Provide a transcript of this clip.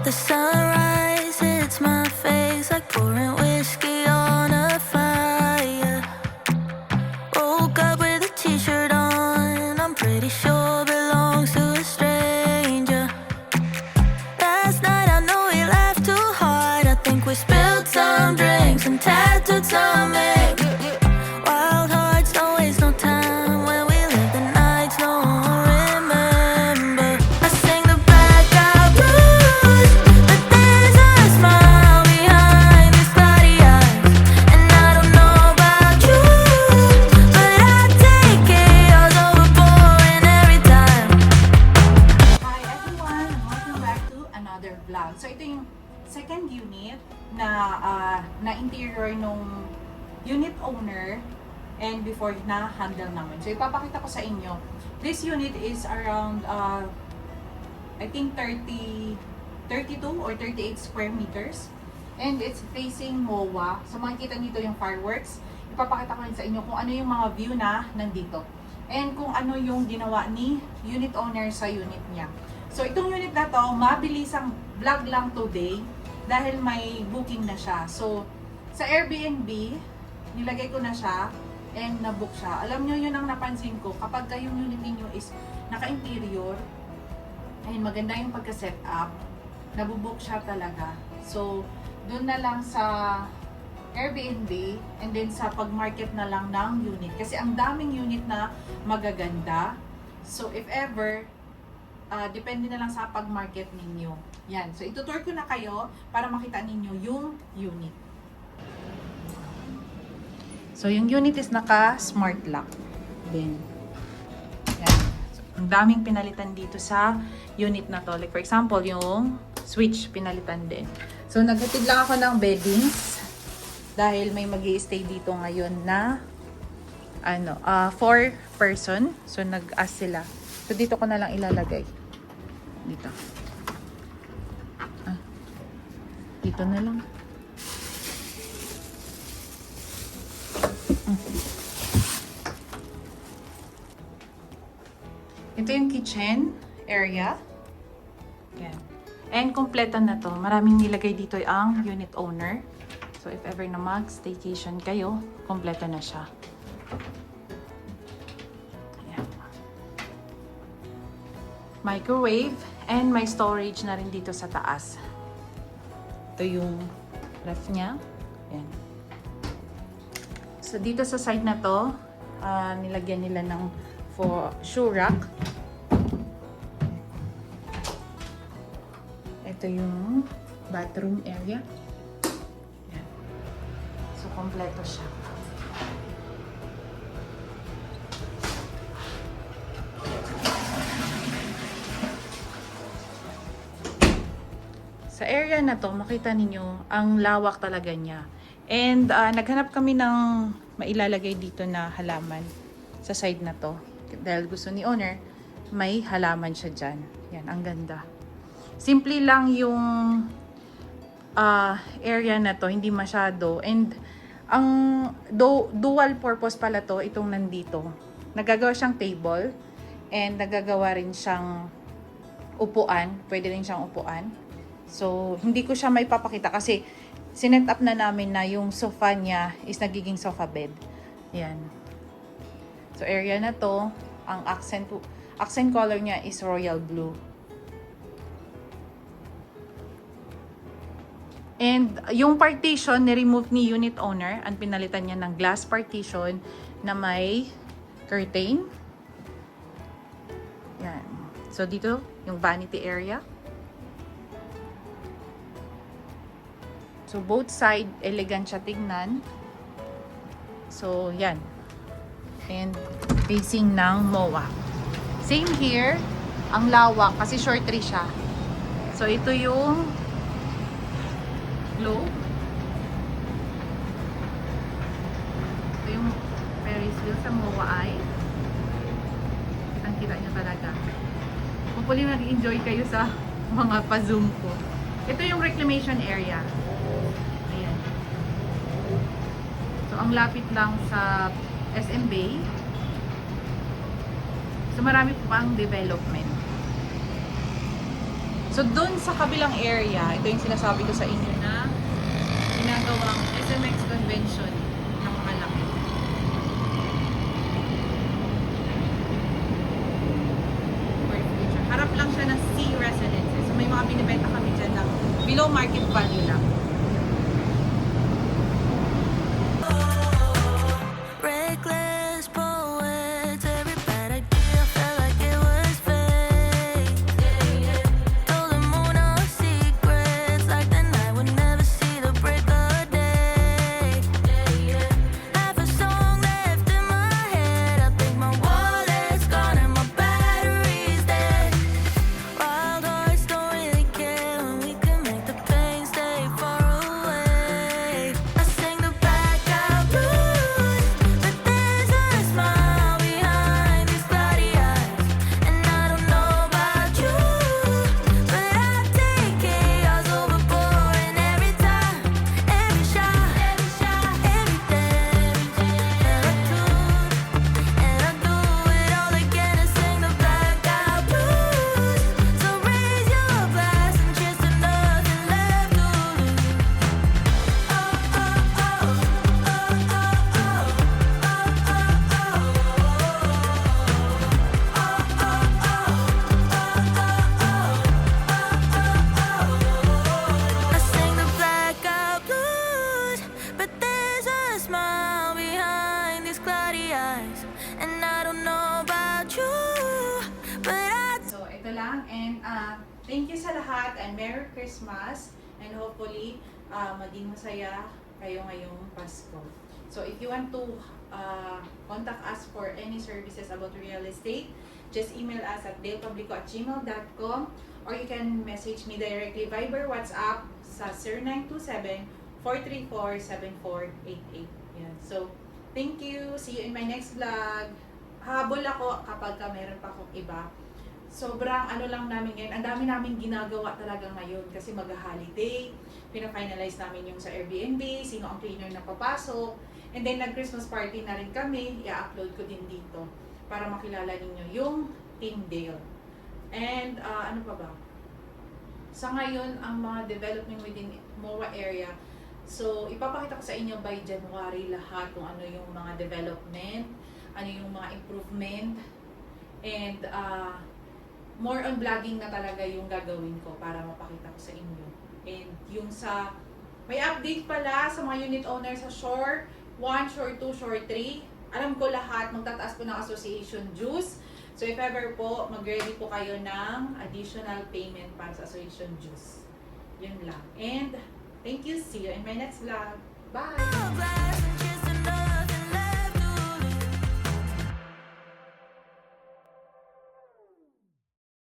The sunrise hits my face like pouring whiskey on a fire. Woke up with a t-shirt on, I'm pretty sure belongs to a stranger. Last night I know we laughed too hard, I think we spilled some drinks and tattooed some ink. Wild hearts don't waste no time, when we live the nights no one remember. I sing the blackout blues, but there's a smile behind these cloudy eyes. And I don't know about you, but I take chaos over boring every time. Hi everyone! Welcome back to another vlog. So ito yung second unit na interior nung unit owner and before na handle namin. So ipapakita ko sa inyo. This unit is around I think 32 or 38 square meters. And it's facing MOA. So makikita nito yung fireworks. Ipapakita ko rin sa inyo kung ano yung mga view na nandito. And kung ano yung ginawa ni unit owner sa unit niya. So itong unit na to, mabilisang vlog lang today dahil may booking na siya. So sa Airbnb, nilagay ko na siya and nabook siya. Alam nyo, yun ang napansin ko. Kapag yung unit ninyo is naka-interior, ayun, maganda yung pagka-set up, nabubook siya talaga. So, doon na lang sa Airbnb and then sa pag-market na lang ng unit. Kasi ang daming unit na magaganda. So, if ever, depende na lang sa pag-market ninyo. Yan. So, itutour ko na kayo para makita ninyo yung unit. So, yung unit is naka-smart lock. Then, yan. So, ang daming pinalitan dito sa unit na to. Like, for example, yung switch, pinalitan din. So, naghatid lang ako ng beddings dahil may mag-i-stay dito ngayon na 4 person. So, nag-ask sila. So, dito ko na lang ilalagay. Dito. Dito na lang. Ito yung kitchen area. Yan. And kompleto na to. Maraming nilagay dito ang unit owner. So if ever na mag-staycation kayo, kompleto na siya. Yan. Microwave and may storage na rin dito sa taas. Ito yung ref niya. Yan. So dito sa side na to, nilagyan nila ng shoe rack. Ito yung bathroom area. Yan. So kompleto siya. Sa area na to, makita ninyo ang lawak talaga niya. And naghanap kami ng mailalagay dito na halaman sa side na to. Dahil gusto ni owner, may halaman siya dyan. Yan, ang ganda. Simple lang yung area na to, hindi masyado. And ang dual purpose pala to, itong nandito. Nagagawa siyang table and nagagawa rin siyang upuan. Pwede rin siyang upuan. So, hindi ko siya may papakita kasi sinet up na namin na yung sofa niya is nagiging sofa bed. Yan. So, area na to, ang accent color niya is royal blue. And yung partition, ni-remove ni unit owner. Ang pinalitan niya ng glass partition na may curtain. Yan. So, dito, yung vanity area. So, both side, elegant siya tignan. So, yan. And facing ng MOA. Same here, ang lawak kasi short tree siya. So ito yung globe. Ito yung Ferris wheel sa MOA ay. Kitang-kita niya talaga. Hopefully nag-enjoy kayo sa mga pa-zoom ko. Ito yung reclamation area. Ayan. So ang lapit lang sa SM Bay. So marami pa ang development. So doon sa kabilang area, ito yung sinasabi ko sa inyo na ginagawang SMX convention na makalaki. For the future. Harap lang siya ng C residences. So may mga binibenta kami dyan ng below market value lang. Reckless poets, every bad idea felt like it was fake. Told the moon our secrets, like the night would never see the break of day. Half a song left in my head, I think my wallet's gone and my battery's dead. Wild hearts don't really care when we can make the pain stay far away. I sing the blackout blues, but there's a smile behind these cloudy eyes. And I don't know about you, but I take chaos over boring every time, every shot, every damage that I do. And I do it all again and sing the blackout blues. So raise your glass and cheers to nothing left to lose. Oh, oh, oh, I sing the blackout blues, but there's a smile behind these cloudy eyes. And I don't know about you, but I So, ito lang. And thank you sa lahat and Merry Christmas. And hopefully, maging masaya kayo ngayong Pasko. So, if you want to contact us for any services about real estate, just email us at dalepublico@gmail.com or you can message me directly Viber, WhatsApp sa 0927-434-7488. Yan. So, thank you. See you in my next vlog. Habol ako kapag meron pa akong iba. Sobrang ano lang namin ngayon, ang dami namin ginagawa talaga ngayon kasi mag-holiday, pina-finalize namin yung sa Airbnb, sino ang cleaner na papasok, and then nag-Christmas party na rin kami, i-upload ko din dito para makilala ninyo yung Team Dale. And ano pa ba? Sa ngayon, ang mga development within MOA area, so ipapakita ko sa inyo by January lahat kung ano yung mga development, ano yung mga improvement, and more on vlogging na talaga yung gagawin ko para mapakita ko sa inyo. And yung sa, may update pala sa mga unit owners sa Shore 1, Shore 2, Shore 3. Alam ko lahat, magtataas po ng association dues. So if ever po, mag-ready po kayo ng additional payment para sa association dues. Yun lang. And thank you. See you in my next vlog. Bye! glass